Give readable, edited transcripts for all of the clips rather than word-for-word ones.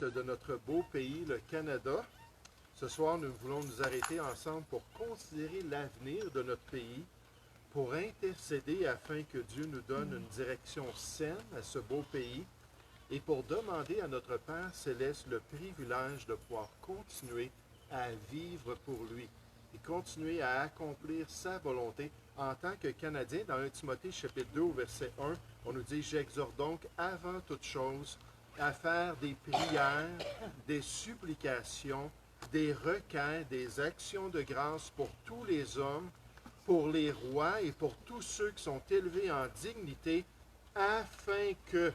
de notre beau pays, le Canada. Ce soir, nous voulons nous arrêter ensemble pour considérer l'avenir de notre pays, pour intercéder afin que Dieu nous donne une direction saine à ce beau pays et pour demander à notre Père céleste le privilège de pouvoir continuer à vivre pour lui et continuer à accomplir sa volonté en tant que Canadien. Dans 1 Timothée chapitre 2 au verset 1, on nous dit « J'exhorte donc avant toute chose à faire des prières, des supplications, des requêtes, des actions de grâce pour tous les hommes, pour les rois et pour tous ceux qui sont élevés en dignité, afin que... »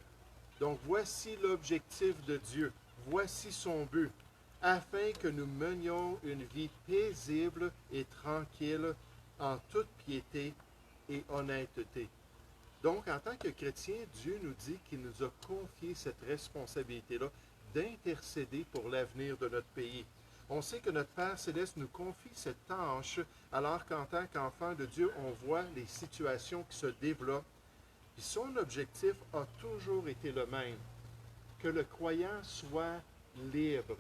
Donc voici l'objectif de Dieu, voici son but, afin que nous menions une vie paisible et tranquille en toute piété et honnêteté. Donc, en tant que chrétien, Dieu nous dit qu'il nous a confié cette responsabilité-là d'intercéder pour l'avenir de notre pays. On sait que notre Père Céleste nous confie cette tâche, alors qu'en tant qu'enfant de Dieu, on voit les situations qui se développent. Puis son objectif a toujours été le même, que le croyant soit libre.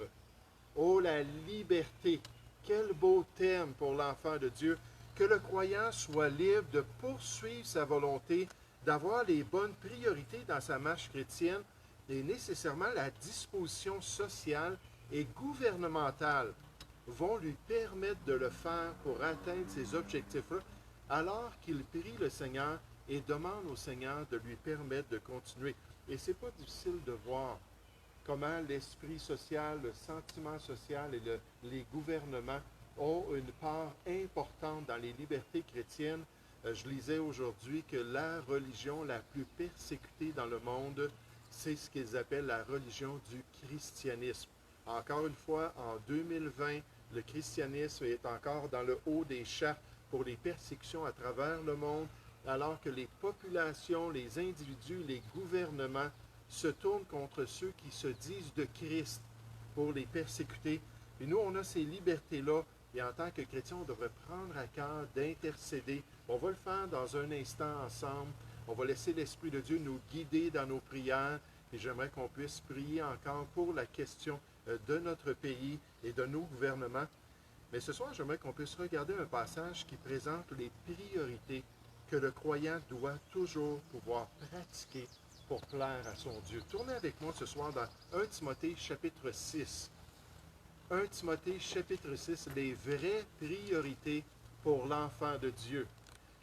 Oh, la liberté! Quel beau thème pour l'enfant de Dieu! Que le croyant soit libre de poursuivre sa volonté, d'avoir les bonnes priorités dans sa marche chrétienne et nécessairement la disposition sociale et gouvernementale vont lui permettre de le faire pour atteindre ces objectifs-là, alors qu'il prie le Seigneur et demande au Seigneur de lui permettre de continuer. Et ce n'est pas difficile de voir comment l'esprit social, le sentiment social et les gouvernements ont une part importante dans les libertés chrétiennes. Je lisais aujourd'hui que la religion la plus persécutée dans le monde, c'est ce qu'ils appellent la religion du christianisme. Encore une fois, en 2020, le christianisme est encore dans le haut des chartes pour les persécutions à travers le monde, alors que les populations, les individus, les gouvernements se tournent contre ceux qui se disent de Christ pour les persécuter. Et nous, on a ces libertés-là, et en tant que chrétiens, on devrait prendre à cœur d'intercéder. On va le faire dans un instant ensemble. On va laisser l'Esprit de Dieu nous guider dans nos prières, et j'aimerais qu'on puisse prier encore pour la question de notre pays et de nos gouvernements. Mais ce soir, j'aimerais qu'on puisse regarder un passage qui présente les priorités que le croyant doit toujours pouvoir pratiquer pour plaire à son Dieu. Tournez avec moi ce soir dans 1 Timothée chapitre 6. 1 Timothée chapitre 6, les vraies priorités pour l'enfant de Dieu.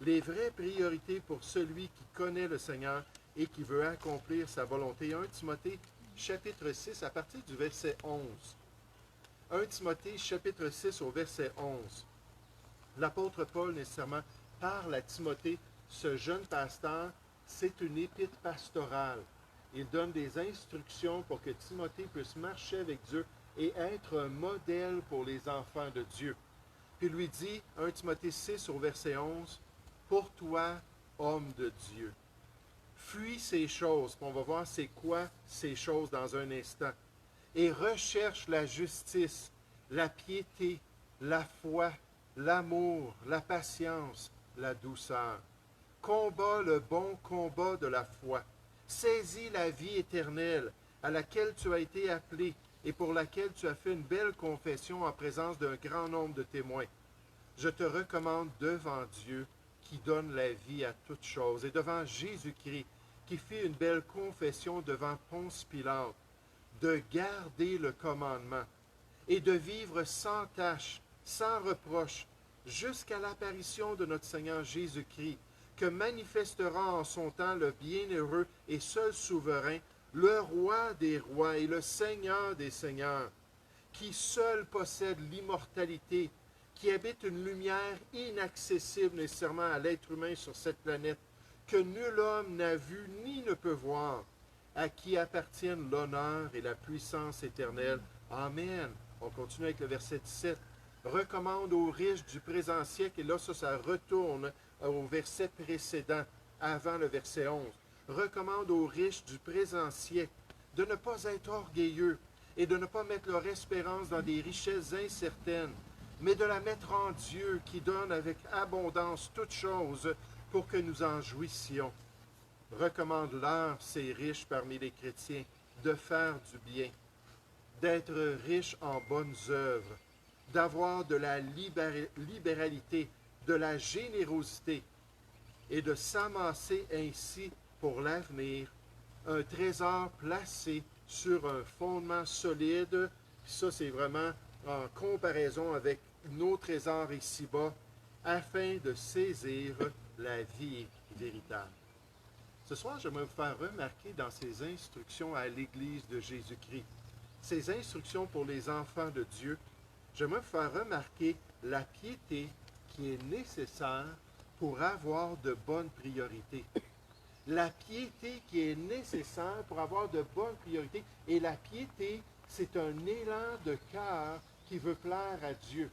Les vraies priorités pour celui qui connaît le Seigneur et qui veut accomplir sa volonté. 1 Timothée chapitre 6 à partir du verset 11. 1 Timothée chapitre 6 au verset 11. L'apôtre Paul nécessairement parle à Timothée, ce jeune pasteur, c'est une épître pastorale. Il donne des instructions pour que Timothée puisse marcher avec Dieu et être un modèle pour les enfants de Dieu. Puis il lui dit, 1 Timothée 6 au verset 11, « Pour toi, homme de Dieu, fuis ces choses. » On va voir c'est quoi ces choses dans un instant. « Et recherche la justice, la piété, la foi, l'amour, la patience, la douceur. Combat le bon combat de la foi. Saisis la vie éternelle à laquelle tu as été appelé et pour laquelle tu as fait une belle confession en présence d'un grand nombre de témoins. Je te recommande devant Dieu qui donne la vie à toutes choses et devant Jésus-Christ qui fit une belle confession devant Ponce Pilate, de garder le commandement et de vivre sans tache, sans reproche, jusqu'à l'apparition de notre Seigneur Jésus-Christ, que manifestera en son temps le bienheureux et seul souverain, le roi des rois et le Seigneur des seigneurs, qui seul possède l'immortalité, qui habite une lumière inaccessible nécessairement à l'être humain sur cette planète, que nul homme n'a vu ni ne peut voir, à qui appartiennent l'honneur et la puissance éternelle. Amen. On continue avec le verset 17. Recommande aux riches du présent siècle, et là, ça retourne au verset précédent, avant le verset 11. Recommande aux riches du présent siècle de ne pas être orgueilleux et de ne pas mettre leur espérance dans des richesses incertaines, mais de la mettre en Dieu qui donne avec abondance toutes choses pour que nous en jouissions. Recommande-leur, ces riches parmi les chrétiens, de faire du bien, d'être riche en bonnes œuvres, d'avoir de la libéralité, de la générosité et de s'amasser ainsi pour l'avenir un trésor placé sur un fondement solide. Ça, c'est vraiment en comparaison avec nos trésors ici-bas, afin de saisir la vie véritable. Ce soir, j'aimerais vous faire remarquer dans ces instructions à l'Église de Jésus-Christ, ces instructions pour les enfants de Dieu, j'aimerais vous faire remarquer la piété qui est nécessaire pour avoir de bonnes priorités. La piété qui est nécessaire pour avoir de bonnes priorités. Et la piété, c'est un élan de cœur qui veut plaire à Dieu.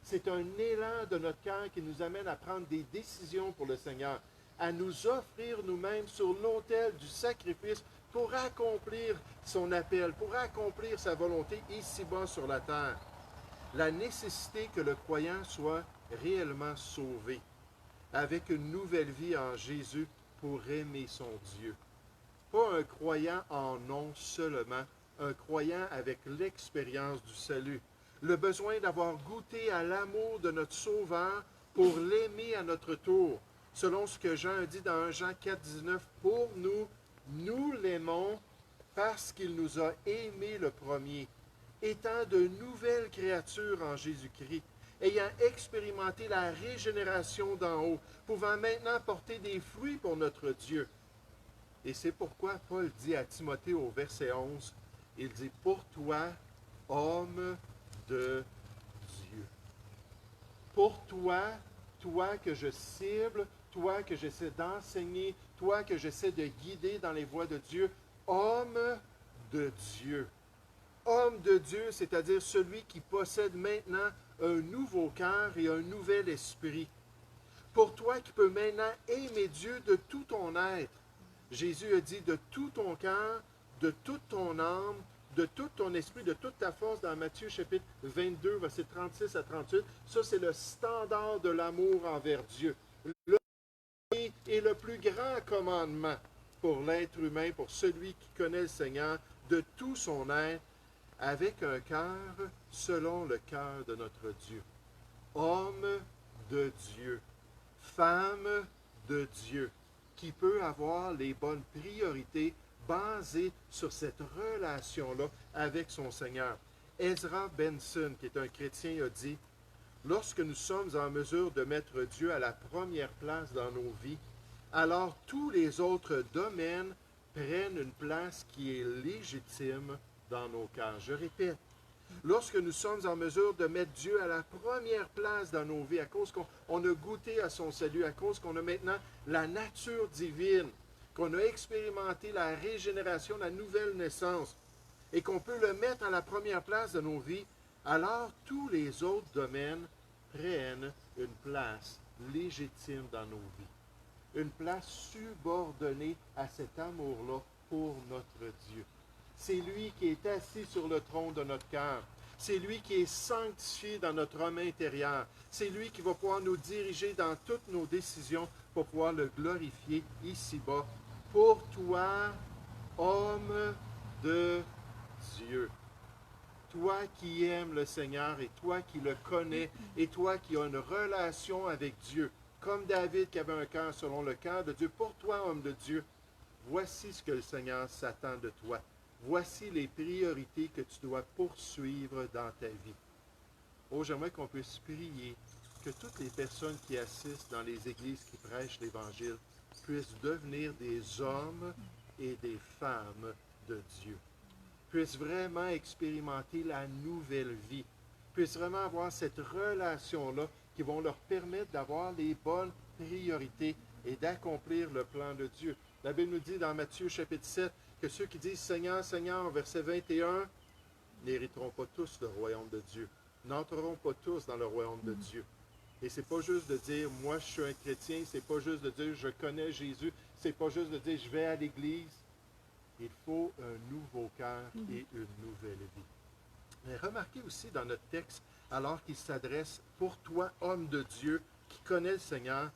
C'est un élan de notre cœur qui nous amène à prendre des décisions pour le Seigneur, à nous offrir nous-mêmes sur l'autel du sacrifice pour accomplir son appel, pour accomplir sa volonté ici-bas sur la terre. La nécessité que le croyant soit réellement sauvé, avec une nouvelle vie en Jésus pour aimer son Dieu. Pas un croyant en nom seulement, un croyant avec l'expérience du salut. Le besoin d'avoir goûté à l'amour de notre Sauveur pour l'aimer à notre tour. Selon ce que Jean dit dans 1 Jean 4, 19, pour nous, nous l'aimons parce qu'il nous a aimés le premier, étant de nouvelles créatures en Jésus-Christ, ayant expérimenté la régénération d'en haut, pouvant maintenant porter des fruits pour notre Dieu. Et c'est pourquoi Paul dit à Timothée au verset 11, il dit, pour toi, homme de Dieu. Pour toi, toi que je cible, toi que j'essaie d'enseigner, toi que j'essaie de guider dans les voies de Dieu, homme de Dieu. Homme de Dieu, c'est-à-dire celui qui possède maintenant un nouveau cœur et un nouvel esprit. Pour toi qui peux maintenant aimer Dieu de tout ton être. Jésus a dit de tout ton cœur, de toute ton âme, de tout ton esprit, de toute ta force dans Matthieu chapitre 22, versets 36 à 38. Ça, c'est le standard de l'amour envers Dieu. Le premier et le plus grand commandement pour l'être humain, pour celui qui connaît le Seigneur, de tout son être, avec un cœur selon le cœur de notre Dieu. Homme de Dieu, femme de Dieu, qui peut avoir les bonnes priorités basées sur cette relation-là avec son Seigneur. Ezra Benson, qui est un chrétien, a dit, « Lorsque nous sommes en mesure de mettre Dieu à la première place dans nos vies, alors tous les autres domaines prennent une place qui est légitime dans nos cœurs. » Je répète, lorsque nous sommes en mesure de mettre Dieu à la première place dans nos vies, à cause qu'on a goûté à son salut, à cause qu'on a maintenant la nature divine, qu'on a expérimenté la régénération, la nouvelle naissance, et qu'on peut le mettre à la première place de nos vies, alors tous les autres domaines prennent une place légitime dans nos vies. Une place subordonnée à cet amour-là pour notre Dieu. C'est lui qui est assis sur le trône de notre cœur. C'est lui qui est sanctifié dans notre homme intérieur. C'est lui qui va pouvoir nous diriger dans toutes nos décisions pour pouvoir le glorifier ici-bas. Pour toi, homme de Dieu. Toi qui aimes le Seigneur et toi qui le connais et toi qui as une relation avec Dieu, comme David qui avait un cœur selon le cœur de Dieu. Pour toi, homme de Dieu, voici ce que le Seigneur s'attend de toi. Voici les priorités que tu dois poursuivre dans ta vie. Oh, j'aimerais qu'on puisse prier que toutes les personnes qui assistent dans les églises qui prêchent l'Évangile puissent devenir des hommes et des femmes de Dieu. Puissent vraiment expérimenter la nouvelle vie. Puissent vraiment avoir cette relation-là qui vont leur permettre d'avoir les bonnes priorités et d'accomplir le plan de Dieu. La Bible nous dit dans Matthieu chapitre 7 que ceux qui disent « Seigneur, Seigneur » verset 21, n'hériteront pas tous le royaume de Dieu, n'entreront pas tous dans le royaume de Dieu. Et c'est pas juste de dire « Moi, je suis un chrétien », c'est pas juste de dire « Je connais Jésus », c'est pas juste de dire « Je vais à l'église ». Il faut un nouveau cœur et une nouvelle vie. Mais remarquez aussi dans notre texte, alors qu'il s'adresse « Pour toi, homme de Dieu, qui connaît le Seigneur »,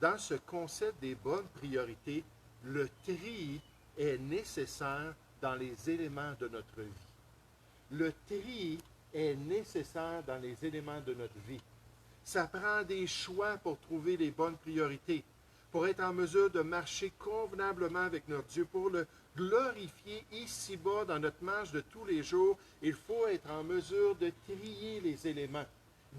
dans ce concept des bonnes priorités, le tri est nécessaire dans les éléments de notre vie. Le tri est nécessaire dans les éléments de notre vie. Ça prend des choix pour trouver les bonnes priorités, pour être en mesure de marcher convenablement avec notre Dieu, pour le glorifier ici-bas dans notre marche de tous les jours. Il faut être en mesure de trier les éléments,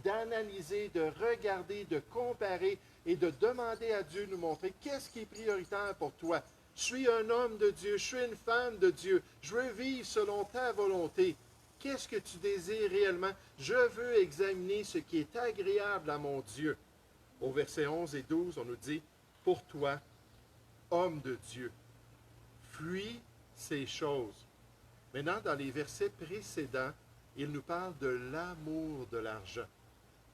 d'analyser, de regarder, de comparer et de demander à Dieu de nous montrer qu'est-ce qui est prioritaire pour toi. Je suis un homme de Dieu, je suis une femme de Dieu, je veux vivre selon ta volonté. Qu'est-ce que tu désires réellement? Je veux examiner ce qui est agréable à mon Dieu. Au verset 11 et 12, on nous dit, pour toi, homme de Dieu, fuis ces choses. Maintenant, dans les versets précédents, il nous parle de l'amour de l'argent.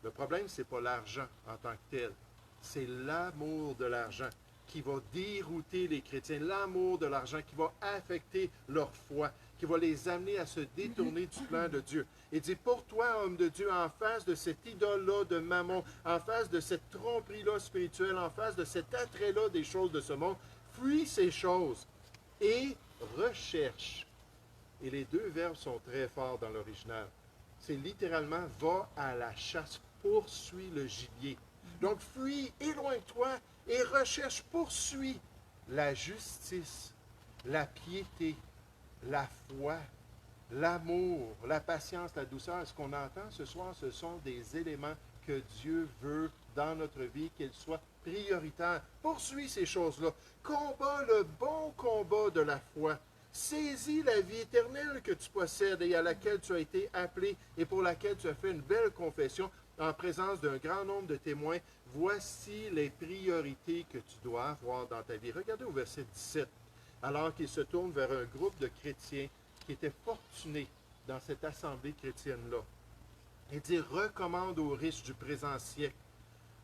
Le problème, ce n'est pas l'argent en tant que tel, c'est l'amour de l'argent qui va dérouter les chrétiens, l'amour de l'argent qui va affecter leur foi, qui va les amener à se détourner du plan de Dieu. Il dit, pour toi, homme de Dieu, en face de cette idole-là de Mammon, en face de cette tromperie-là spirituelle, en face de cet attrait-là des choses de ce monde, fuis ces choses et recherche. Et les deux verbes sont très forts dans l'original. C'est littéralement « va à la chasse, poursuis le gibier ». Donc, fuis, éloigne-toi et recherche, poursuis la justice, la piété, la foi, l'amour, la patience, la douceur. Ce qu'on entend ce soir, ce sont des éléments que Dieu veut dans notre vie, qu'ils soient prioritaires. Poursuis ces choses-là. Combat le bon combat de la foi. Saisis la vie éternelle que tu possèdes et à laquelle tu as été appelé et pour laquelle tu as fait une belle confession en présence d'un grand nombre de témoins. Voici les priorités que tu dois avoir dans ta vie. Regardez au verset 17. Alors qu'il se tourne vers un groupe de chrétiens qui étaient fortunés dans cette assemblée chrétienne-là. Il dit, recommande aux riches du présent siècle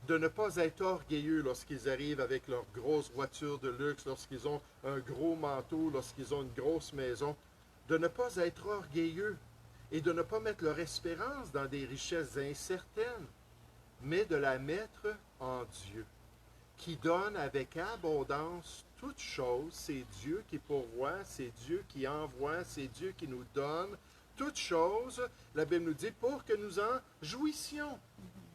de ne pas être orgueilleux lorsqu'ils arrivent avec leur grosse voiture de luxe, lorsqu'ils ont un gros manteau, lorsqu'ils ont une grosse maison, de ne pas être orgueilleux et de ne pas mettre leur espérance dans des richesses incertaines, mais de la mettre en Dieu, qui donne avec abondance toutes choses. C'est Dieu qui pourvoit, c'est Dieu qui envoie, c'est Dieu qui nous donne toutes choses. La Bible nous dit pour que nous en jouissions.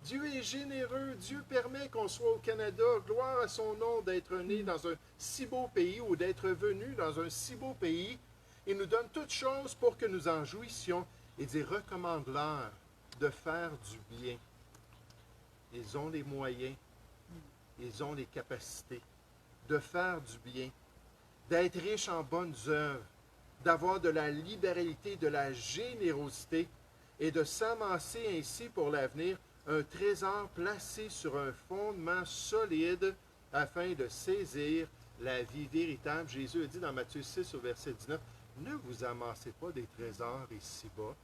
Dieu est généreux, Dieu permet qu'on soit au Canada, gloire à son nom d'être né dans un si beau pays ou d'être venu dans un si beau pays. Il nous donne toutes choses pour que nous en jouissions et dit recommande-leur de faire du bien. Ils ont les moyens, ils ont les capacités de faire du bien, d'être riches en bonnes œuvres, d'avoir de la libéralité, de la générosité et de s'amasser ainsi pour l'avenir un trésor placé sur un fondement solide afin de saisir la vie véritable. Jésus a dit dans Matthieu 6 au verset 19, « Ne vous amassez pas des trésors ici-bas. »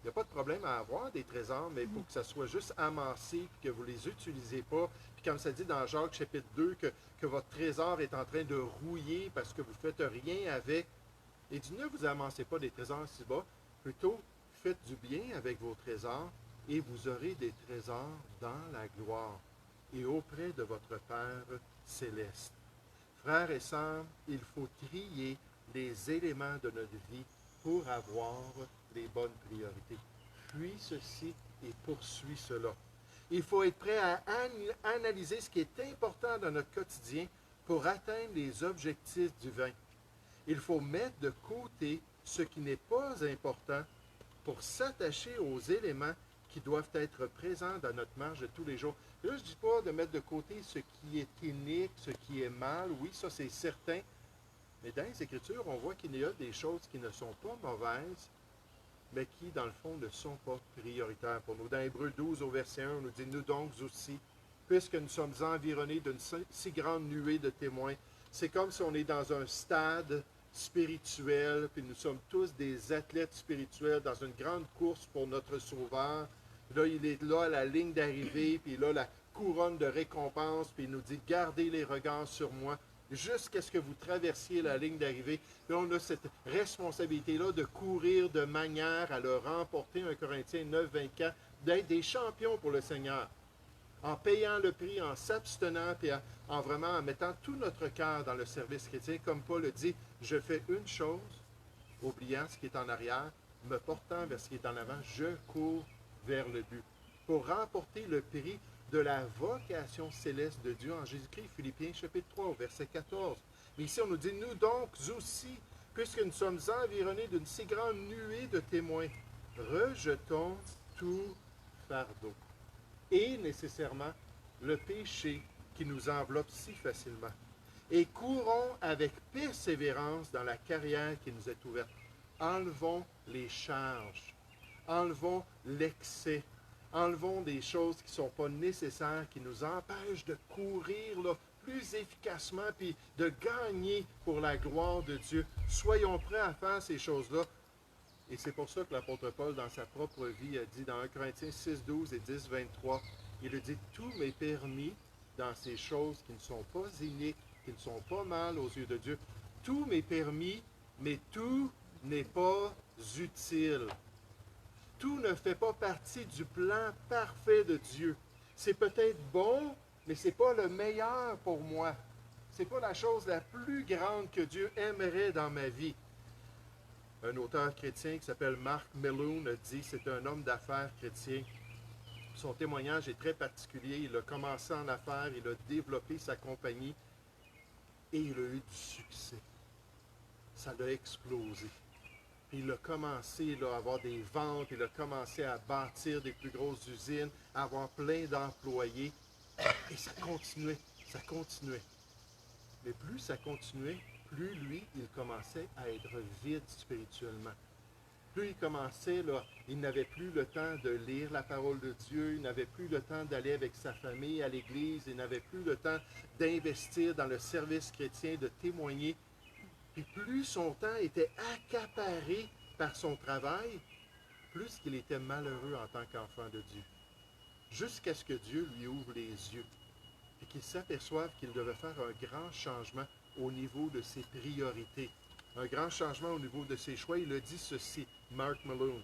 Il n'y a pas de problème à avoir des trésors, mais il faut que ça soit juste amassé et que vous ne les utilisez pas. Puis comme ça dit dans Jacques chapitre 2, que votre trésor est en train de rouiller parce que vous ne faites rien avec. Il dit, ne vous amassez pas des trésors ici-bas, plutôt faites du bien avec vos trésors et vous aurez des trésors dans la gloire et auprès de votre Père céleste. Frères et sœurs, il faut trier les éléments de notre vie pour avoir les bonnes priorités. Fuis ceci et poursuis cela. Il faut être prêt à analyser ce qui est important dans notre quotidien pour atteindre les objectifs divins. Il faut mettre de côté ce qui n'est pas important pour s'attacher aux éléments qui doivent être présents dans notre marche de tous les jours. Et là, je ne dis pas de mettre de côté ce qui est inique, ce qui est mal. Oui, ça c'est certain. Mais dans les Écritures, on voit qu'il y a des choses qui ne sont pas mauvaises, mais qui, dans le fond, ne sont pas prioritaires pour nous. Dans Hébreux 12, au verset 1, on nous dit, « Nous donc aussi, puisque nous sommes environnés d'une si grande nuée de témoins, c'est comme si on est dans un stade spirituel, puis nous sommes tous des athlètes spirituels dans une grande course pour notre Sauveur. Là, il est là à la ligne d'arrivée, puis là, la couronne de récompense, puis il nous dit, gardez les regards sur moi, jusqu'à ce que vous traversiez la ligne d'arrivée. Là, on a cette responsabilité-là de courir de manière à le remporter, 1 Corinthiens 9, 24, d'être des champions pour le Seigneur, en payant le prix, en s'abstenant, puis en vraiment en mettant tout notre cœur dans le service chrétien. Comme Paul le dit, je fais une chose, oubliant ce qui est en arrière, me portant vers ce qui est en avant, je cours vers le but. Pour remporter le prix de la vocation céleste de Dieu en Jésus-Christ, Philippiens chapitre 3, verset 14. Mais ici, on nous dit, nous donc aussi, puisque nous sommes environnés d'une si grande nuée de témoins, rejetons tout fardeau et nécessairement le péché qui nous enveloppe si facilement. Et courons avec persévérance dans la carrière qui nous est ouverte. Enlevons les charges, enlevons l'excès, enlevons des choses qui ne sont pas nécessaires, qui nous empêchent de courir là, plus efficacement, puis de gagner pour la gloire de Dieu. Soyons prêts à faire ces choses-là. Et c'est pour ça que l'apôtre Paul, dans sa propre vie, a dit dans 1 Corinthiens 6, 12 et 10, 23, il a dit, tout m'est permis dans ces choses qui ne sont pas iniques, qui ne sont pas mal aux yeux de Dieu. Tout m'est permis, mais tout n'est pas utile. Tout ne fait pas partie du plan parfait de Dieu. C'est peut-être bon, mais ce n'est pas le meilleur pour moi. Ce n'est pas la chose la plus grande que Dieu aimerait dans ma vie. Un auteur chrétien qui s'appelle Mark Melloon a dit, c'est un homme d'affaires chrétien. Son témoignage est très particulier. Il a commencé en affaires, il a développé sa compagnie et il a eu du succès. Ça l'a explosé. Puis il a commencé là, à avoir des ventes, il a commencé à bâtir des plus grosses usines, à avoir plein d'employés. Et ça continuait, ça continuait. Mais plus ça continuait, plus lui, il commençait à être vide spirituellement. Plus il commençait, là, il n'avait plus le temps de lire la parole de Dieu, il n'avait plus le temps d'aller avec sa famille à l'église, il n'avait plus le temps d'investir dans le service chrétien, de témoigner. Puis plus son temps était accaparé par son travail, plus qu'il était malheureux en tant qu'enfant de Dieu. Jusqu'à ce que Dieu lui ouvre les yeux et qu'il s'aperçoive qu'il devait faire un grand changement au niveau de ses priorités, un grand changement au niveau de ses choix. Il a dit ceci, Mark Malone.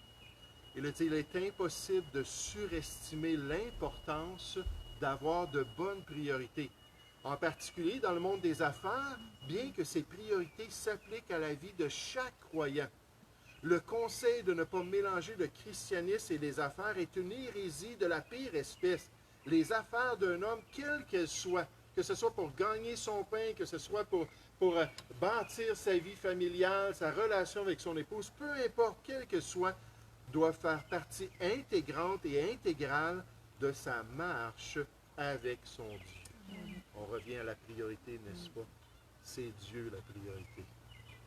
Il a dit, il est impossible de surestimer l'importance d'avoir de bonnes priorités. En particulier dans le monde des affaires, bien que ces priorités s'appliquent à la vie de chaque croyant. Le conseil de ne pas mélanger le christianisme et les affaires est une hérésie de la pire espèce. Les affaires d'un homme, quelles qu'elles soient, que ce soit pour gagner son pain, que ce soit pour bâtir sa vie familiale, sa relation avec son épouse, peu importe quelle que soit, doivent faire partie intégrante et intégrale de sa marche avec son Dieu. On revient à la priorité, n'est-ce pas? C'est Dieu la priorité.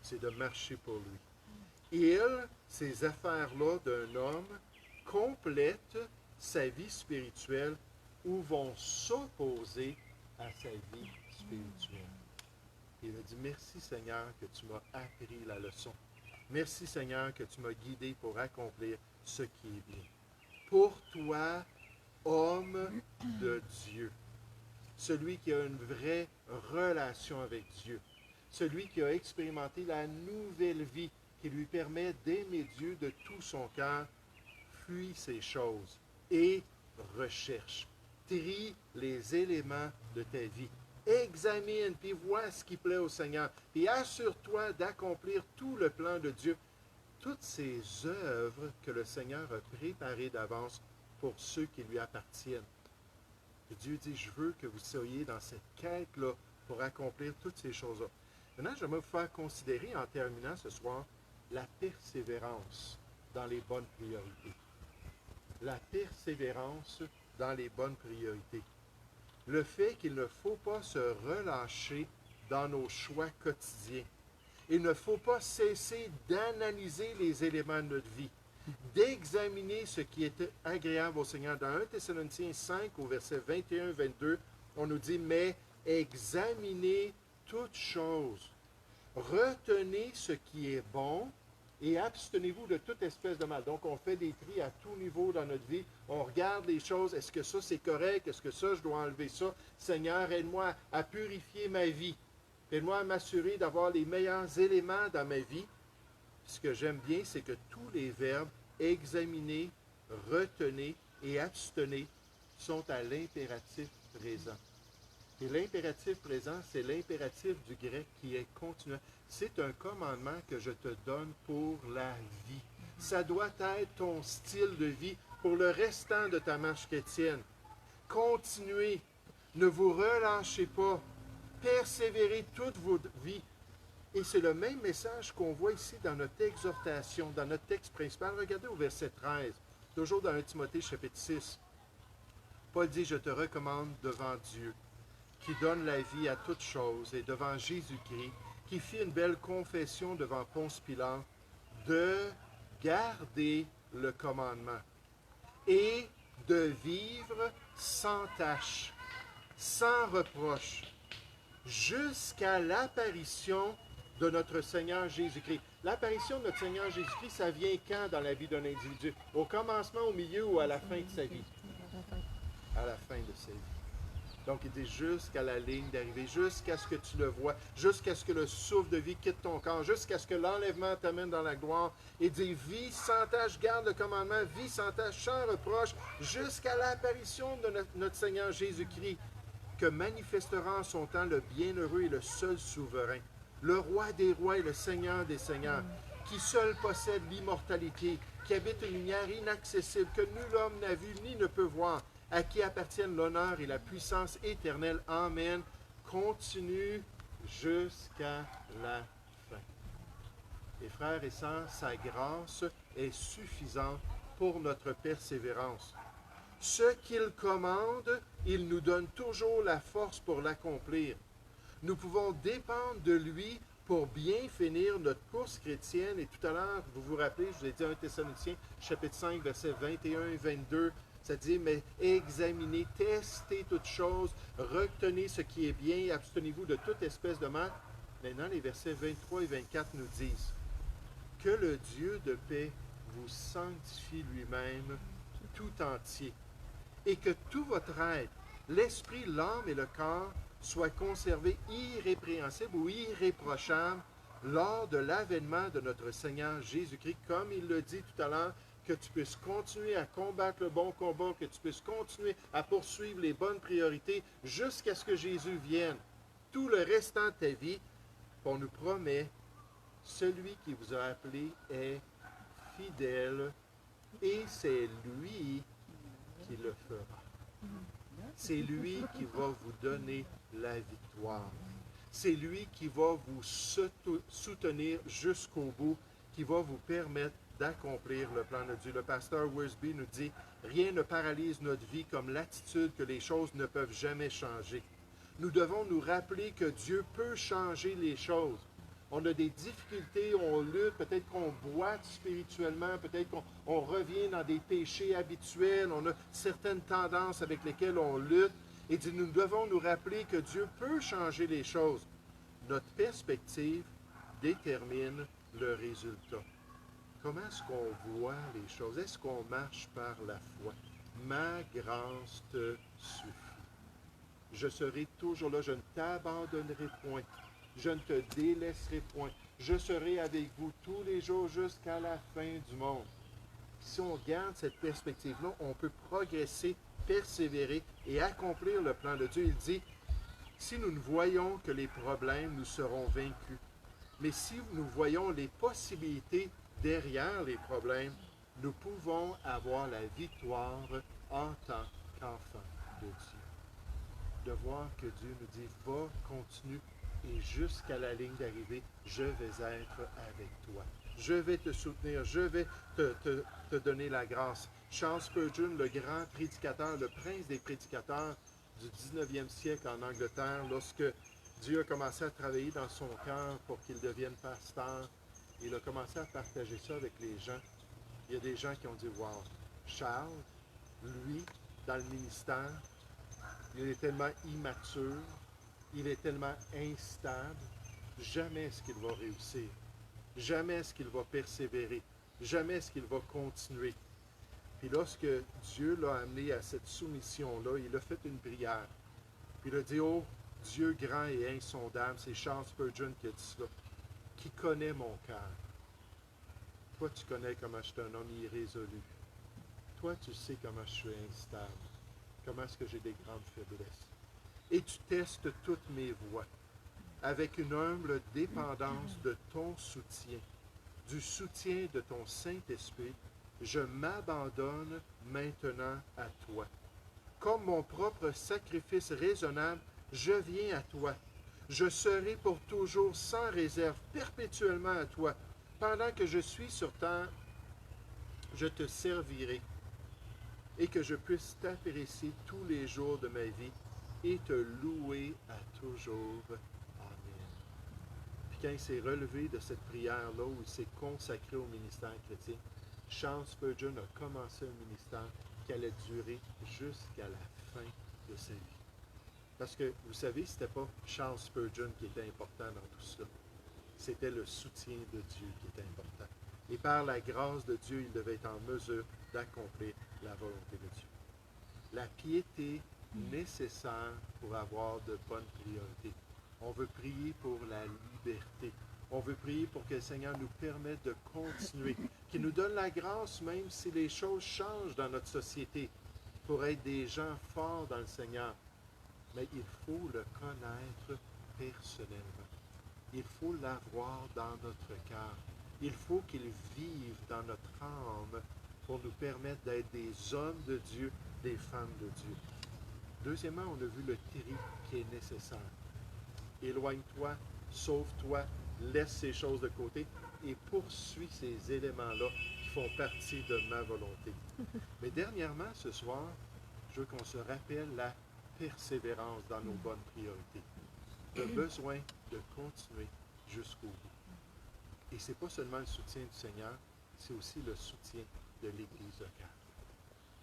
C'est de marcher pour lui. Et ces affaires-là d'un homme complètent sa vie spirituelle ou vont s'opposer à sa vie spirituelle. Il a dit, merci Seigneur que tu m'as appris la leçon. Merci Seigneur que tu m'as guidé pour accomplir ce qui est bien. Pour toi, homme de Dieu, celui qui a une vraie relation avec Dieu, celui qui a expérimenté la nouvelle vie qui lui permet d'aimer Dieu de tout son cœur, fuis ces choses et recherche. Trie les éléments de ta vie. Examine, puis vois ce qui plaît au Seigneur. Puis assure-toi d'accomplir tout le plan de Dieu. Toutes ces œuvres que le Seigneur a préparées d'avance pour ceux qui lui appartiennent. Et Dieu dit, je veux que vous soyez dans cette quête-là pour accomplir toutes ces choses-là. Maintenant, j'aimerais vous faire considérer, en terminant ce soir, la persévérance dans les bonnes priorités. La persévérance dans les bonnes priorités. Le fait qu'il ne faut pas se relâcher dans nos choix quotidiens. Il ne faut pas cesser d'analyser les éléments de notre vie, d'examiner ce qui est agréable au Seigneur. Dans 1 Thessaloniciens 5, au verset 21-22, on nous dit, mais examinez toutes choses, retenez ce qui est bon, et abstenez-vous de toute espèce de mal. Donc, on fait des tris à tout niveau dans notre vie. On regarde les choses. Est-ce que ça, c'est correct? Est-ce que ça, je dois enlever ça? Seigneur, aide-moi à purifier ma vie. Aide-moi à m'assurer d'avoir les meilleurs éléments dans ma vie. Ce que j'aime bien, c'est que tous les verbes examiner, retenez et abstenez sont à l'impératif présent. Et l'impératif présent, c'est l'impératif du grec qui est continuel. C'est un commandement que je te donne pour la vie. Ça doit être ton style de vie pour le restant de ta marche chrétienne. Continuez, ne vous relâchez pas, persévérez toute votre vie. Et c'est le même message qu'on voit ici dans notre exhortation, dans notre texte principal. Regardez au verset 13, toujours dans 1 Timothée chapitre 6. Paul dit, je te recommande devant Dieu, qui donne la vie à toutes choses, et devant Jésus-Christ, qui fit une belle confession devant Ponce Pilate, de garder le commandement et de vivre sans tache, sans reproche, jusqu'à l'apparition de notre Seigneur Jésus-Christ. L'apparition de notre Seigneur Jésus-Christ, ça vient quand dans la vie d'un individu? Au commencement, au milieu ou à la fin de sa vie? À la fin de sa vie. Donc, il dit jusqu'à la ligne d'arrivée, jusqu'à ce que tu le vois, jusqu'à ce que le souffle de vie quitte ton corps, jusqu'à ce que l'enlèvement t'amène dans la gloire. Il dit, vis sans tâche, garde le commandement, vis sans tâche, sans reproche, jusqu'à l'apparition de notre Seigneur Jésus-Christ, que manifestera en son temps le bienheureux et le seul souverain, le roi des rois et le Seigneur des seigneurs, qui seul possède l'immortalité, qui habite une lumière inaccessible, que nul homme n'a vu ni ne peut voir, à qui appartiennent l'honneur et la puissance éternelle. Amen. Continue jusqu'à la fin. Et frères et sœurs, sa grâce est suffisante pour notre persévérance. Ce qu'il commande, il nous donne toujours la force pour l'accomplir. Nous pouvons dépendre de lui pour bien finir notre course chrétienne. Et tout à l'heure, vous vous rappelez, je vous ai dit 1 Thessaloniciens, chapitre 5, versets 21 et 22, ça dit, mais examinez, testez toutes choses, retenez ce qui est bien et abstenez-vous de toute espèce de mal. Maintenant, les versets 23 et 24 nous disent, que le Dieu de paix vous sanctifie lui-même tout entier, et que tout votre être, l'esprit, l'âme et le corps, soient conservés irrépréhensibles ou irréprochables lors de l'avènement de notre Seigneur Jésus-Christ, comme il le dit tout à l'heure, que tu puisses continuer à combattre le bon combat, que tu puisses continuer à poursuivre les bonnes priorités jusqu'à ce que Jésus vienne. Tout le restant de ta vie, on nous promet, celui qui vous a appelé est fidèle et c'est lui qui le fera. C'est lui qui va vous donner la victoire. C'est lui qui va vous soutenir jusqu'au bout, qui va vous permettre d'accomplir le plan de Dieu. Le pasteur Worsby nous dit, rien ne paralyse notre vie comme l'attitude que les choses ne peuvent jamais changer. Nous devons nous rappeler que Dieu peut changer les choses. On a des difficultés, on lutte, peut-être qu'on boite spirituellement, peut-être qu'on revient dans des péchés habituels, on a certaines tendances avec lesquelles on lutte. Et nous devons nous rappeler que Dieu peut changer les choses. Notre perspective détermine le résultat. Comment est-ce qu'on voit les choses? Est-ce qu'on marche par la foi? Ma grâce te suffit. Je serai toujours là, je ne t'abandonnerai point. Je ne te délaisserai point. Je serai avec vous tous les jours jusqu'à la fin du monde. Si on garde cette perspective-là, on peut progresser, persévérer et accomplir le plan de Dieu. Il dit, si nous ne voyons que les problèmes, nous serons vaincus. Mais si nous voyons les possibilités derrière les problèmes, nous pouvons avoir la victoire en tant qu'enfants de Dieu. De voir que Dieu nous dit, va, continue, et jusqu'à la ligne d'arrivée, je vais être avec toi. Je vais te soutenir, je vais te donner la grâce. Charles Spurgeon, le grand prédicateur, le prince des prédicateurs du 19e siècle en Angleterre, lorsque Dieu a commencé à travailler dans son cœur pour qu'il devienne pasteur, il a commencé à partager ça avec les gens. Il y a des gens qui ont dit, wow, Charles, lui, dans le ministère, il est tellement immature, il est tellement instable, jamais est-ce qu'il va réussir, jamais est-ce qu'il va persévérer, jamais est-ce qu'il va continuer. Puis lorsque Dieu l'a amené à cette soumission-là, il a fait une prière. Puis il a dit, oh, Dieu grand et insondable, c'est Charles Spurgeon qui a dit cela, qui connaît mon cœur. Toi, tu connais comment je suis un homme irrésolu. Toi, tu sais comment je suis instable, comment est-ce que j'ai des grandes faiblesses. Et tu testes toutes mes voies avec une humble dépendance de ton soutien. du soutien de ton Saint-Esprit, je m'abandonne maintenant à toi. Comme mon propre sacrifice raisonnable, je viens à toi. Je serai pour toujours sans réserve, perpétuellement à toi. Pendant que je suis sur terre, je te servirai et que je puisse t'apprécier tous les jours de ma vie et te louer à toujours. Amen. Puis quand il s'est relevé de cette prière-là, où il s'est consacré au ministère chrétien, Charles Spurgeon a commencé un ministère qui allait durer jusqu'à la fin de sa vie. Parce que, vous savez, ce n'était pas Charles Spurgeon qui était important dans tout cela. C'était le soutien de Dieu qui était important. Et par la grâce de Dieu, il devait être en mesure d'accomplir la volonté de Dieu. La piété nécessaire pour avoir de bonnes priorités. On veut prier pour la liberté. On veut prier pour que le Seigneur nous permette de continuer, qu'il nous donne la grâce même si les choses changent dans notre société, pour être des gens forts dans le Seigneur. Mais il faut le connaître personnellement. Il faut l'avoir dans notre cœur. Il faut qu'il vive dans notre âme pour nous permettre d'être des hommes de Dieu, des femmes de Dieu. Deuxièmement, on a vu le tri qui est nécessaire. Éloigne-toi, sauve-toi, laisse ces choses de côté et poursuis ces éléments-là qui font partie de ma volonté. Mais dernièrement, ce soir, je veux qu'on se rappelle la persévérance dans nos bonnes priorités. Le besoin de continuer jusqu'au bout. Et ce n'est pas seulement le soutien du Seigneur, c'est aussi le soutien de l'Église locale.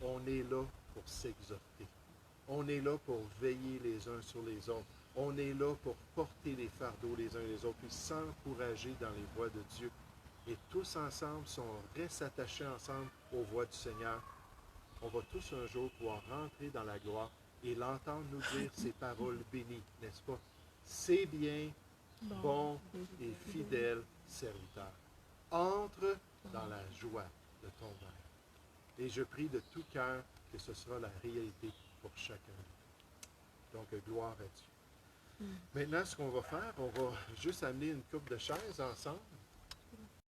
On est là pour s'exhorter. On est là pour veiller les uns sur les autres. On est là pour porter les fardeaux les uns les autres, puis s'encourager dans les voies de Dieu. Et tous ensemble, si on reste attachés ensemble aux voies du Seigneur, on va tous un jour pouvoir rentrer dans la gloire et l'entendre nous dire ces paroles bénies, n'est-ce pas? C'est bien, bon et fidèle serviteur. Entre dans la joie de ton Maître. Et je prie de tout cœur que ce sera la réalité pour chacun. Donc, gloire à Dieu. Maintenant, ce qu'on va faire, on va juste amener une coupe de chaises ensemble.